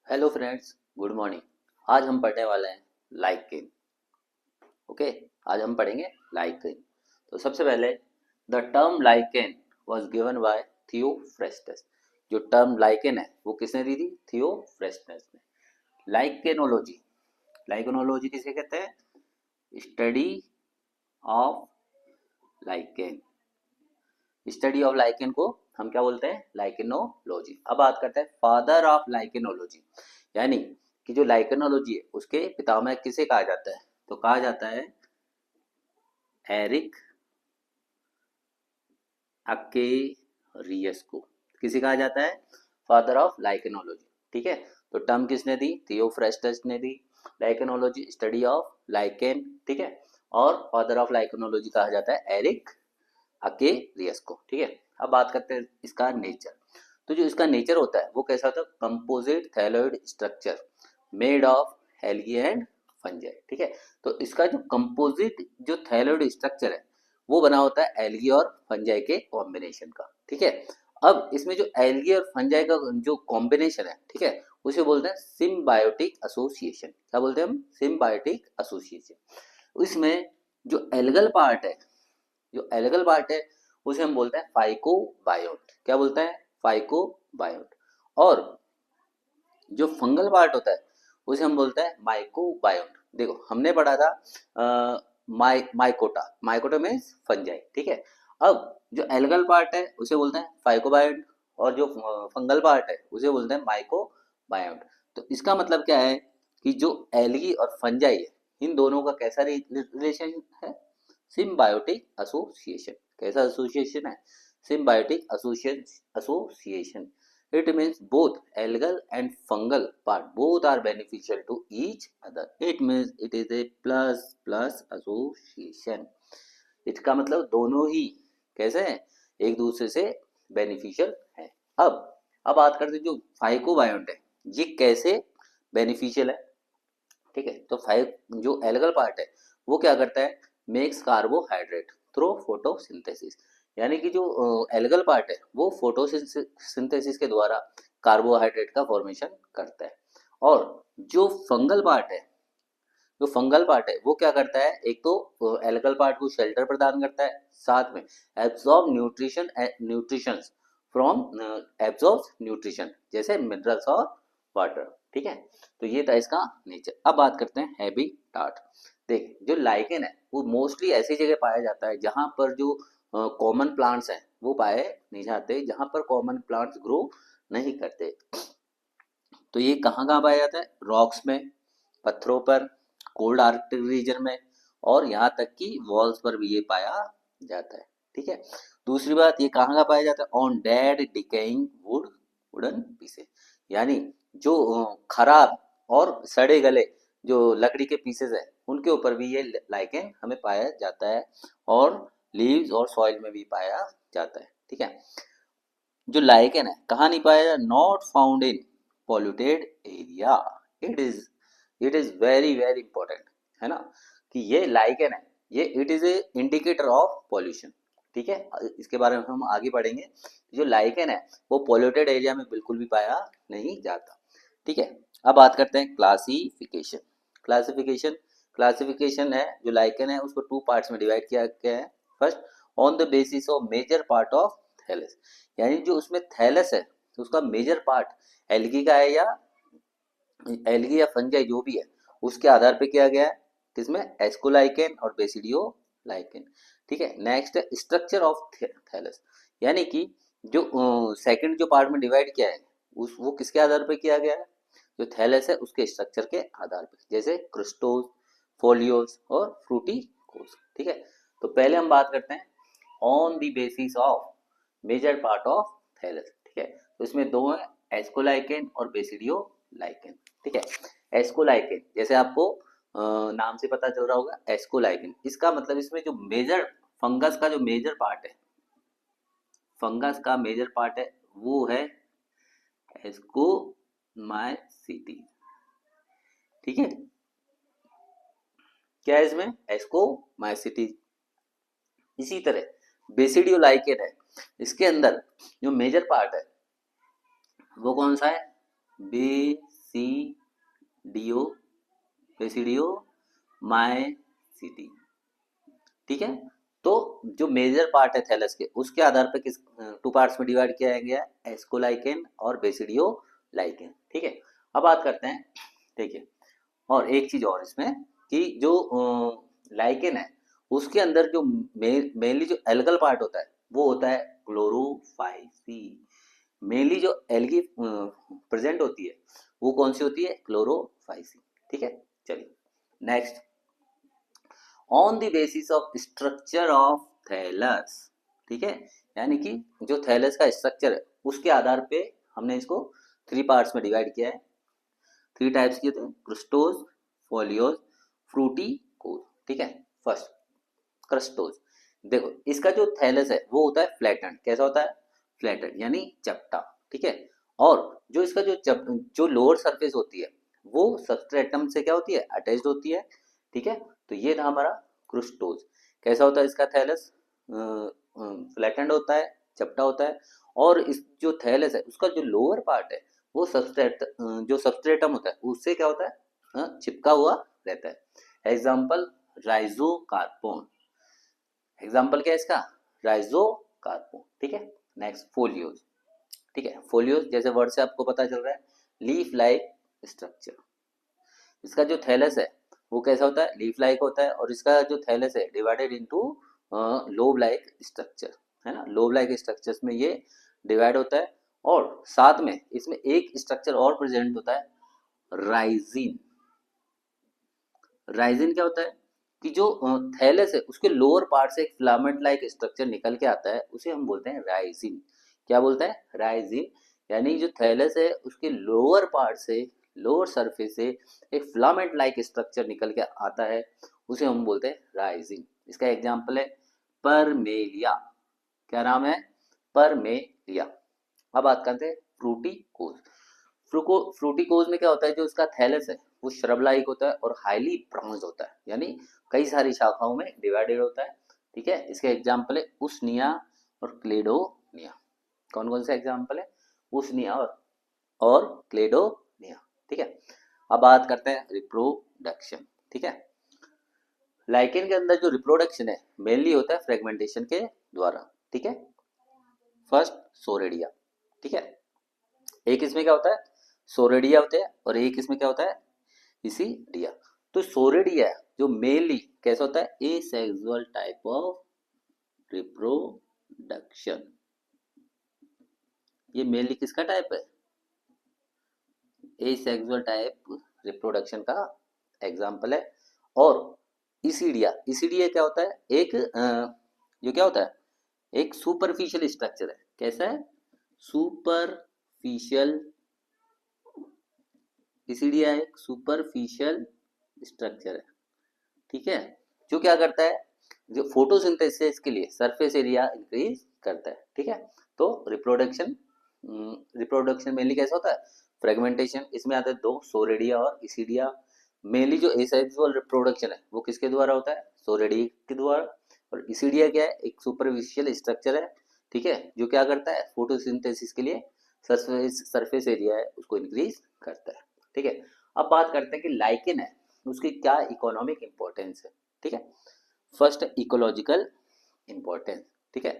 Hello friends, good morning. आज हम पढ़ने वाले हैं लाइकेन। ओके, आज हम पढ़ेंगे लाइकेन। तो सबसे पहले the term lichen was given by Theophrastus. जो टर्म लाइकेन है वो किसने दी थी? थियोफ्रेस्टस ने। लाइकेनोलॉजी, लाइकेनोलॉजी किसे कहते हैं? Study of lichen. Study of lichen को हम क्या बोलते हैं? लाइकेनोलॉजी। अब बात करते हैं फादर ऑफ लाइकेनोलॉजी, यानी कि जो लाइकेनोलॉजी है उसके पितामह किसे कहा जाता है? तो कहा जाता है एरिक अकेरियस को। किसे कहा जाता है? Father of lichenology. ठीक है, तो टर्म किसने दी? थियोफ्रेस्टस ने दी। लाइकेनोलॉजी स्टडी ऑफ लाइकेन, ठीक है। और फादर ऑफ लाइकेनोलॉजी कहा जाता है एरिक अकेरियस को। ठीक है, अब बात करते हैं इसका नेचर। तो जो इसका नेचर होता है वो कैसा होता है? Composite thalloid structure made of algae and fungi. ठीक है, तो इसका जो कंपोजिट जो थैलोइड स्ट्रक्चर है वो बना होता है एल्गी और फंजाई के कॉम्बिनेशन का। ठीक है, अब इसमें जो एल्गी और फंजाई का जो कॉम्बिनेशन है, ठीक है, उसे बोलते हैं सिम्बायोटिक एसोसिएशन। क्या बोलते हैं हम? Symbiotic association. इसमें जो एल्गल पार्ट है, जो एल्गल पार्ट है उसे हम बोलते हैं फाइकोबायोट। क्या बोलते हैं? फाइकोबायोट। और जो फंगल पार्ट होता है उसे हम बोलते हैं माइकोबायोट। देखो हमने पढ़ा था माइकोटा, माइकोटा मीन्स फंजाई। ठीक है, अब जो एल्गल पार्ट है उसे बोलते हैं फाइकोबायोट, और जो फंगल पार्ट है उसे बोलते हैं माइकोबायोट। तो इसका मतलब क्या है कि जो एल्गी और फंजाई है इन दोनों का कैसा रिलेशन है? Symbiotic association. कैसा एसोसिएशन है? Symbiotic association. It means both algal and fungal part both are beneficial to each other. It means it is a plus plus association. इसका मतलब दोनों ही कैसे हैं? एक दूसरे से बेनिफिशियल है। अब बात करते हैं जो फाइकोबायोट है ये कैसे बेनिफिशियल है। ठीक है, तो फाइव जो एल्गल पार्ट है वो क्या करता है? Makes carbohydrate through photosynthesis. यानी कि जो एल्गल पार्ट है वो फोटोसिंथेसिस के द्वारा कार्बोहाइड्रेट का फॉर्मेशन करता है। और जो फंगल पार्ट है, जो फंगल पार्ट है वो क्या करता है? एक तो एल्गल पार्ट को शेल्टर प्रदान करता है, साथ में absorb nutrition from absorb nutrition जैसे मिनरल्स और वाटर। ठीक है, तो ये था इसका नेचर। अब बात करते हैं हैबिटाट। देख जो लाइकेन है वो मोस्टली ऐसी जगह पाया जाता है जहां पर जो कॉमन प्लांट्स हैं वो पाए नहीं जाते, जहां पर कॉमन प्लांट्स ग्रो नहीं करते। तो ये कहाँ कहाँ पाया जाता है? रॉक्स में, पत्थरों पर, कोल्ड आर्कटिक रीजन में, और यहाँ तक कि वॉल्स पर भी ये पाया जाता है। ठीक है, दूसरी बात ये कहाँ कहाँ पाया जाता है? On dead decaying wooden pieces. यानी जो खराब और सड़े गले जो लकड़ी के पीसेस है उनके ऊपर भी ये लाइकेन हमें पाया जाता है, और लीव्स और सॉइल में भी पाया जाता है। ठीक है, जो लाइकेन है कहाँ नहीं पाया जाता? Not found in polluted area. It is very very important, है ना, कि ये लाइकेन है, ये it is a indicator of pollution. ठीक है, इसके बारे में हम आगे पढ़ेंगे। जो लाइकेन है वो पॉल्यूटेड एरिया में बिल्कुल भी पाया नहीं जाता। ठीक है, अब बात करते हैं क्लासिफिकेशन। क्लासिफिकेशन क्लासिफिकेशन है जो लाइकेन है उसको टू पार्ट्स में डिवाइड किया गया है। First, on the basis of major part of thallus. यानी जो उसमें थैलस है तो उसका मेजर पार्ट एल्गी का है, या एल्गी या फंजाई जो भी है उसके आधार पे किया गया है। किसमें? एस्कोलाइकेन और बेसिडियो लाइकेन। ठीक है, नेक्स्ट है स्ट्रक्चर ऑफ थैलस। यानी कि जो सेकंड जो पार्ट में डिवाइड किया है उस वो किसके आधार पे किया गया है? जो थैलस है उसके स्ट्रक्चर के आधार पे, जैसे क्रिस्टोस, फोलियोस और फ्रूटी कोस। ठीक है, तो पहले हम बात करते हैं on the basis of major part of thallus. ठीक है, तो इसमें दो है, एस्कोलाइकेन और बेसिडियो लाइकेन। ठीक है, एस्कोलाइकेन जैसे आपको नाम से पता चल रहा होगा, एस्कोलाइकेन इसका मतलब इसमें जो मेजर फंगस का जो मेजर पार्ट है, फंगस का मेजर पार्ट है वो है एस्कोमाइसिटी। ठीक है, क्या है इसमें? एस्कोमाइसिटी। इसी तरह बेसिडियो लाइकेन है, इसके अंदर जो मेजर पार्ट है वो कौन सा है? बेसिडियो बेसिडियो, बेसिडियो माइसिटी, ठीक है। तो जो मेजर पार्ट है थैलस के, उसके आधार पर किस टू पार्ट्स में डिवाइड किया गया है, एस्कोलाइकेन और बेसिडियो लाइकेन, ठीक है। अब बात करते हैं, देखिए, और एक चीज और इसमें कि जो लाइकेन है उसके अंदर जो मेनली जो एल्गल पार्ट होता है वो होता है क्लोरोफाइसी। मेनली जो एल्गी प्रेजेंट होती है वो कौन सी होती है, क्लोरोफाइसी, ठीक है। चलिए next, on the basis of structure of thallus, ठीक है, यानी कि जो थैलस का स्ट्रक्चर है उसके आधार पे हमने इसको थ्री पार्ट्स में डिवाइड किया है। थ्री टाइप्स के थे, क्रिस्टोज, फोलियोज, फ्रूटी कोज, ठीक है। फर्स्ट क्रस्टोज, देखो इसका जो थैलस है वो होता है फ्लैटेंड, कैसा होता है, फ्लैटेंड यानी चपटा, ठीक है। और जो इसका जो लोअर सरफेस होती है वो सबस्ट्रेटम से क्या होती है, अटैच्ड होती है, ठीक है। तो ये था हमारा क्रुस्टोज, कैसा होता है इसका थैलस, फ्लैटेंड होता है, चपटा होता है। और इस जो थैलस है उसका जो लोअर पार्ट है वो जो सबस्ट्रेटम होता है उससे क्या होता है, चिपका हुआ रहता है। एग्जाम्पल राइजोकार्पोन, एग्जाम्पल क्या है इसका, राइजोकार्पोन, ठीक है। नेक्स्ट फोलियोज, ठीक है। फोलियोज जैसे वर्ड से आपको पता चल रहा है, लीफ लाइक स्ट्रक्चर, इसका जो थैलस है वो कैसा होता है, लीफ लाइक होता है। और इसका जो थैलस है divided into lobe like structure, है ना, लोब लाइक स्ट्रक्चर्स में ये डिवाइड होता है। और साथ में इसमें एक स्ट्रक्चर और प्रेजेंट होता है, राइजिन। राइजिन क्या होता है कि जो थैलस है उसके लोअर पार्ट से एक फिलामेंट लाइक स्ट्रक्चर निकल के आता है, उसे हम बोलते हैं राइजिन। क्या बोलते हैं, राइजिन, यानी जो थैलस है उसके लोअर पार्ट से, लोअर सरफेस से एक फिलामेंट लाइक स्ट्रक्चर निकल के आता है, उसे हम बोलते हैं राइजिन। इसका एग्जाम्पल है परमेलिया, क्या नाम है, परमेलिया। अब बात करते हैं फ्रूटिकोज। फ्रूटिकोज में क्या होता है, जो इसका थैलस है वो श्रब लाइक होता है और हाईली ब्रांच होता है, यानी कई सारी शाखाओं में डिवाइडेड होता है, ठीक है। इसके एग्जाम्पल है उसनिया और क्लेडोनिया। कौन कौन से एग्जाम्पल है, उसनिया और क्लेडोनिया, ठीक है। अब बात करते हैं रिप्रोडक्शन, ठीक है। लाइकेन के अंदर जो रिप्रोडक्शन है मेनली होता है फ्रेगमेंटेशन के द्वारा, ठीक है। फर्स्ट सोरेडिया, ठीक है, एक इसमें क्या होता है, सोरेडिया होते हैं, और एक इसमें क्या होता है, इसीडिया। तो सोरेडिया जो मेनली कैसा होता है, एसेक्सुअल टाइप ऑफ रिप्रोडक्शन। ये मेनली किसका टाइप है, एसेक्सुअल टाइप रिप्रोडक्शन का एग्जाम्पल है। और इसीडिया, इसीडिया क्या होता है, एक जो क्या होता है, एक सुपरफिशियल स्ट्रक्चर है, कैसा है, सुपरफिशियल, इसीडिया एक सुपरफिशियल स्ट्रक्चर है, ठीक है, जो क्या करता है, जो फोटोसिंथेसिस के लिए सरफेस एरिया इंक्रीज करता है, ठीक है। तो रिप्रोडक्शन, रिप्रोडक्शन मेनली कैसा होता है, फ्रेगमेंटेशन, इसमें आते हैं दो, सोरेडिया और इसीडिया। मेनली जो एसेक्सुअल रिप्रोडक्शन है वो किसके द्वारा होता है, सोरेडिया के द्वारा। और इसीडिया क्या है, एक सुपरफिशियल स्ट्रक्चर है, ठीक है, जो क्या करता है, फोटोसिंथेसिस के लिए सरफेस एरिया है उसको इंक्रीज करता है, ठीक है। अब बात करते हैं कि लाइकेन है उसकी क्या इकोनॉमिक इंपॉर्टेंस है, ठीक है। फर्स्ट है इकोलॉजिकल इंपॉर्टेंस, ठीक है,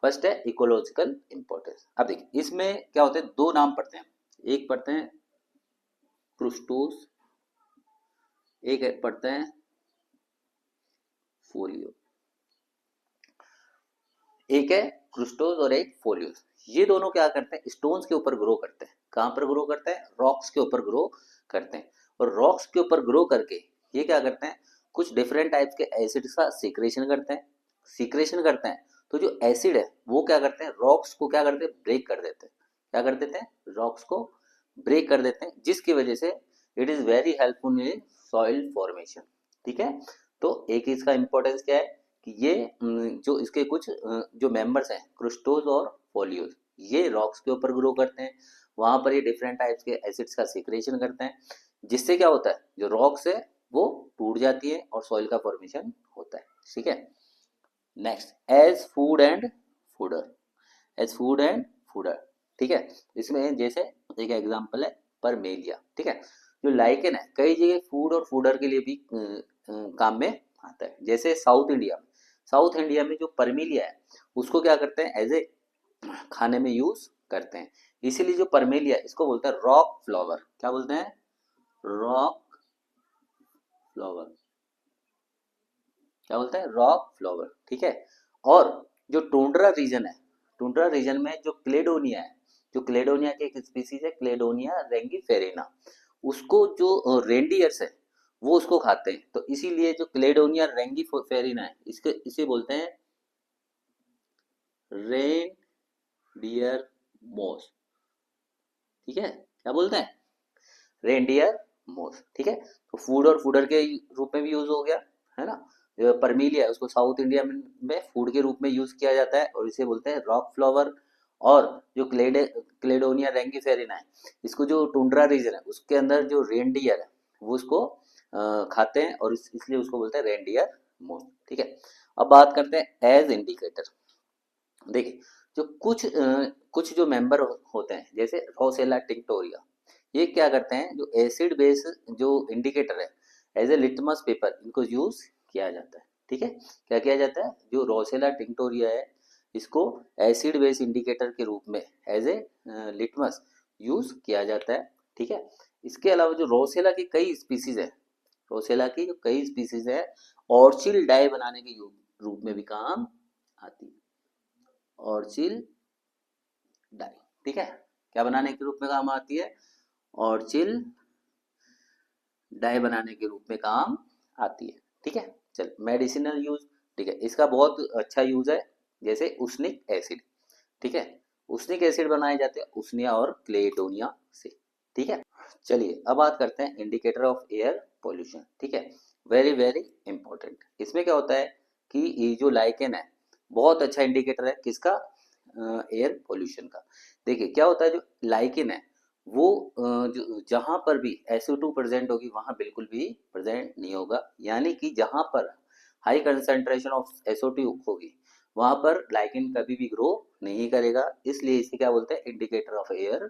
फर्स्ट है इकोलॉजिकल इंपॉर्टेंस। अब देखिए इसमें क्या होते हैं, दो नाम पढ़ते हैं, एक पढ़ते हैं क्रुस्टोस, एक पढ़ते हैं फोलियो, एक है क्रुस्टोस और एक फोलियोस। ये दोनों क्या करते हैं, स्टोन्स के ऊपर ग्रो करते हैं, कहां पर ग्रो करते हैं, रॉक्स के ऊपर ग्रो करते हैं। और रॉक्स के ऊपर ग्रो करके ये क्या करते हैं, कुछ डिफरेंट टाइप्स के एसिड्स का सीक्रेशन करते हैं, सीक्रेशन करते हैं। तो जो एसिड है वो क्या करते हैं, रॉक्स को क्या करते हैं, ब्रेक कर देते हैं, क्या कर देते हैं, रॉक्स को ब्रेक कर देते हैं, जिसकी वजह से it is very helpful in soil formation, ठीक है। तो एक इसका इंपॉर्टेंस क्या है कि ये जो इसके कुछ जो मेंबर्स हैं क्रुस्टोज और फोलियोज, ये रॉक्स के ऊपर ग्रो करते हैं, वहां पर ये डिफरेंट टाइप्स के एसिड्स का सीक्रेशन करते हैं, जिससे क्या होता है, जो रॉक्स है वो टूट जाती है और सॉइल का फॉर्मेशन होता है, ठीक है। Next, as food and fodder, as food and fodder, ठीक है। इसमें जैसे एक एग्जांपल है परमेलिया, ठीक है। जो लाइकेन है कई जगह फूड और फूडर के लिए भी काम में आता है। जैसे साउथ इंडिया में जो परमेलिया है उसको क्या करते हैं, एज ए खाने में यूज करते हैं। इसीलिए जो परमेलिया इसको बोलते हैं रॉक फ्लावर। क्या बोलते हैं? Rock flower. क्या बोलते हैं? रॉक फ्लावर, ठीक है। और जो टुंड्रा रीजन है, टुंड्रा रीजन में जो क्लेडोनिया है, जो क्लेडोनिया की एक स्पीसीज है क्लेडोनिया रेंगीफेरेना, उसको जो रेंडियर्स है वो उसको खाते हैं। तो इसीलिए जो क्लेडोनिया रेंगीफेरेना है इसके इसे बोलते हैं रेनडियर मोस, ठीक है। क्या बोलते हैं? रेनडियर मोस, ठीक है। तो फूड और फूडर के रूप में भी यूज हो गया, है ना। जो परमीलिया है उसको साउथ इंडिया में फूड के रूप में यूज किया जाता है और इसे बोलते हैं रॉक फ्लावर। और जो क्लेडोनिया रेंगीफेरेना है इसको जो टुंड्रा रीजन है उसके अंदर जो रेनडियर है वो उसको खाते हैं और इसलिए उसको बोलते हैं रेनडियर मोस, ठीक है। अब बात करते हैं एज इंडिकेटर। देखिए जो कुछ जो मेंबर होते हैं जैसे रोसेला टिंक्टोरिया, ये क्या करते हैं, जो एसिड बेस जो इंडिकेटर है एज ए लिटमस पेपर इनको यूज किया जाता है, ठीक है। क्या किया जाता है? जो रोसेला टिंक्टोरिया है इसको एसिड बेस इंडिकेटर के रूप में एज ए लिटमस यूज किया जाता है, ठीक है। इसके अलावा जो रोसेला की कई स्पीसीज है, रोसेला की जो कई स्पीसीज है ऑर्चिल डाई बनाने के रूप में भी काम आती है। ऑर्चिल डाई, ठीक है। क्या बनाने के रूप में काम आती है? ऑर्चिल डाई बनाने के रूप में काम आती है, ठीक है। चल मेडिसिनल यूज, ठीक है, इसका बहुत अच्छा यूज है। जैसे उसनिक एसिड, ठीक है, उसनिक एसिड बनाए जाते हैं उसनिया और क्लेटोनिया से, ठीक है। चलिए अब बात करते हैं इंडिकेटर ऑफ एयर पोल्यूशन, ठीक है। Very very important. इसमें क्या होता है कि ये जो लाइकेन है बहुत अच्छा इंडिकेटर है किसका? एयर पोल्यूशन का। देखिए क्या होता है, जो लाइकेन है वो जो जहां पर भी SO2 प्रेजेंट होगी वहां बिल्कुल भी प्रेजेंट नहीं होगा, यानी कि जहां पर हाई कंसंट्रेशन ऑफ SO2 होगी वहां पर लाइकेन कभी भी ग्रो नहीं करेगा। इसलिए इसे क्या बोलते हैं? इंडिकेटर ऑफ एयर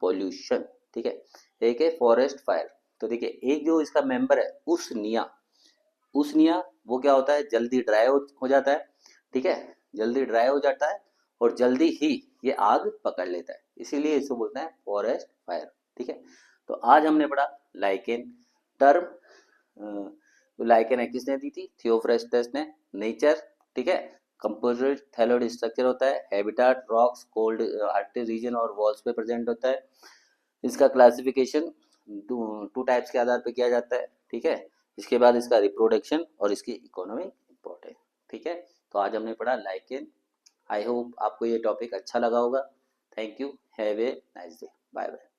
पोल्यूशन, ठीक है। एक है फॉरेस्ट फायर। तो देखिए एक जो इसका मेंबर है उसनिया वो क्या होता है, जल्दी ड्राई हो जाता है, ठीक है, जल्दी ड्राई हो जाता है और जल्दी ही ये आग पकड़ लेता है, इसीलिए इसको बोलते हैं फॉरेस्ट फायर, ठीक है। तो आज हमने पढ़ा लाइकेन टर्म। तो लाइकेन है किसने दी थी? थियोफ्रेस्टस ने। नेचर, ठीक है, कंपोजिट थैलोइड स्ट्रक्चर होता है, habitat rocks cold Arctic region और वॉल्स पे प्रेजेंट होता है। इसका क्लासिफिकेशन टू टाइप्स के आधार पे किया जाता है, ठीक है। इसके बाद इसका रिप्रोडक्शन और इसकी इकोनॉमिक इम्पोर्टेंस, ठीक है। तो आज हमने पढ़ा लाइकेन। आई होप आपको ये टॉपिक अच्छा लगा होगा। Thank you, have a nice day, bye bye.